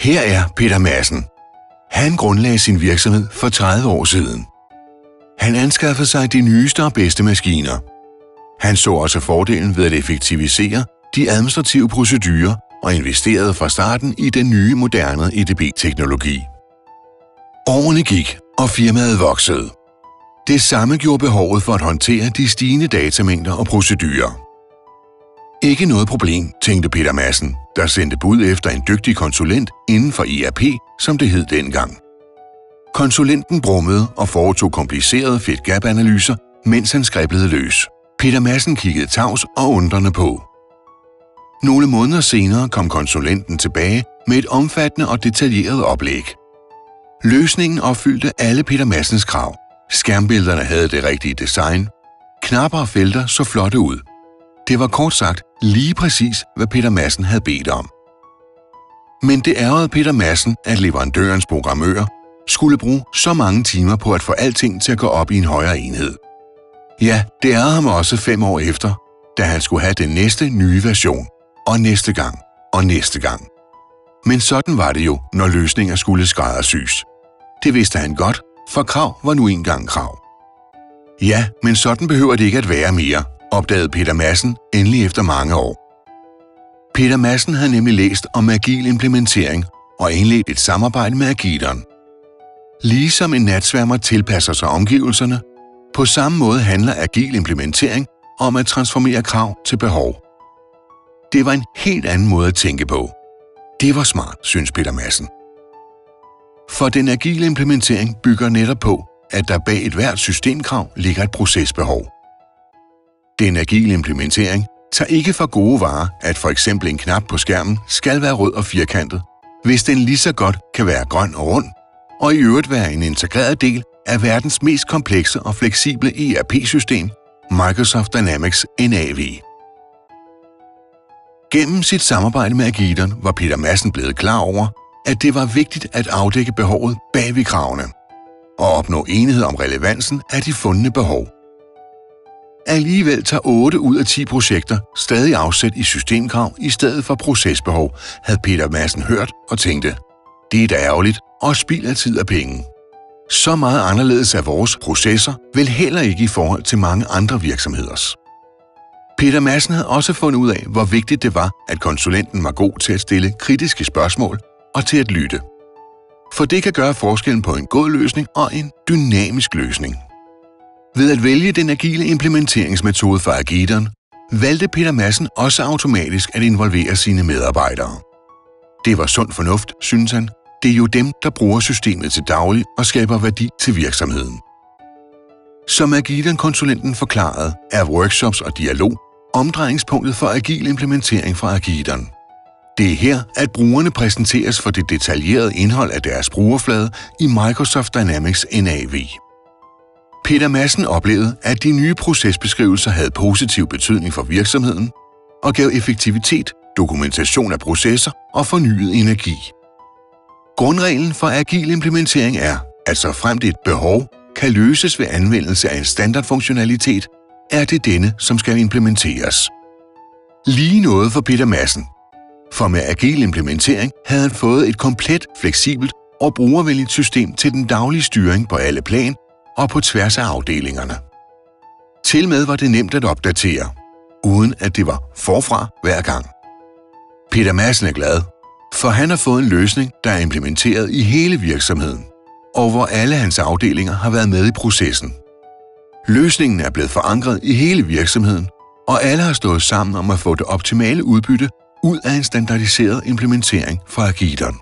Her er Peter Madsen. Han grundlagde sin virksomhed for 30 år siden. Han anskaffede sig de nyeste og bedste maskiner. Han så også fordelen ved at effektivisere de administrative procedurer og investerede fra starten i den nye moderne EDB-teknologi. Årene gik, og firmaet voksede. Det samme gjorde behovet for at håndtere de stigende datamængder og procedurer. Ikke noget problem, tænkte Peter Madsen, der sendte bud efter en dygtig konsulent inden for ERP, som det hed dengang. Konsulenten brummede og foretog komplicerede fit-gap-analyser, mens han skriblede løs. Peter Madsen kiggede tavs og undrende på. Nogle måneder senere kom konsulenten tilbage med et omfattende og detaljeret oplæg. Løsningen opfyldte alle Peter Madsens krav. Skærmbillederne havde det rigtige design. Knapper og felter så flotte ud. Det var kort sagt lige præcis, hvad Peter Madsen havde bedt om. Men det ærgede Peter Madsen, at leverandørens programmører skulle bruge så mange timer på at få alting til at gå op i en højere enhed. Ja, det ærgede ham også 5 år efter, da han skulle have den næste nye version. Og næste gang, og næste gang. Men sådan var det jo, når løsninger skulle skræddersys. Det vidste han godt, for krav var nu engang krav. Ja, men sådan behøver det ikke at være mere, opdagede Peter Madsen endelig efter mange år. Peter Madsen havde nemlig læst om agil implementering og indledt et samarbejde med Agilon. Ligesom en natsværmer tilpasser sig omgivelserne, på samme måde handler agil implementering om at transformere krav til behov. Det var en helt anden måde at tænke på. Det var smart, synes Peter Madsen. For den agile implementering bygger netop på, at der bag et hvert systemkrav ligger et procesbehov. Den agile implementering tager ikke for gode varer, at for eksempel en knap på skærmen skal være rød og firkantet, hvis den lige så godt kan være grøn og rund, og i øvrigt være en integreret del af verdens mest komplekse og fleksible ERP-system, Microsoft Dynamics NAV. Gennem sit samarbejde med Agilon var Peter Madsen blevet klar over, at det var vigtigt at afdække behovet bag ved kravene og opnå enighed om relevansen af de fundne behov. Alligevel tager 8 ud af 10 projekter stadig afsæt i systemkrav i stedet for procesbehov, havde Peter Madsen hørt og tænkte, det er da ærgerligt og spild af tid og penge. Så meget anderledes er vores processer vel heller ikke i forhold til mange andre virksomheders. Peter Madsen havde også fundet ud af, hvor vigtigt det var, at konsulenten var god til at stille kritiske spørgsmål og til at lytte. For det kan gøre forskellen på en god løsning og en dynamisk løsning. Ved at vælge den agile implementeringsmetode for Agilon, valgte Peter Madsen også automatisk at involvere sine medarbejdere. Det var sund fornuft, synes han. Det er jo dem, der bruger systemet til daglig og skaber værdi til virksomheden. Som Agilon-konsulenten forklarede, er workshops og dialog omdrejningspunktet for agil implementering fra Agilon. Det er her, at brugerne præsenteres for det detaljerede indhold af deres brugerflade i Microsoft Dynamics NAV. Peter Madsen oplevede, at de nye procesbeskrivelser havde positiv betydning for virksomheden og gav effektivitet, dokumentation af processer og fornyet energi. Grundreglen for agil implementering er, at såfremt et behov kan løses ved anvendelse af en standardfunktionalitet, er det denne, som skal implementeres. Lige noget for Peter Madsen. For med agil implementering havde han fået et komplet, fleksibelt og brugervenligt system til den daglige styring på alle plan og på tværs af afdelingerne. Tilmed var det nemt at opdatere, uden at det var forfra hver gang. Peter Madsen er glad, for han har fået en løsning, der er implementeret i hele virksomheden, og hvor alle hans afdelinger har været med i processen. Løsningen er blevet forankret i hele virksomheden, og alle har stået sammen om at få det optimale udbytte ud af en standardiseret implementering fra Agilon.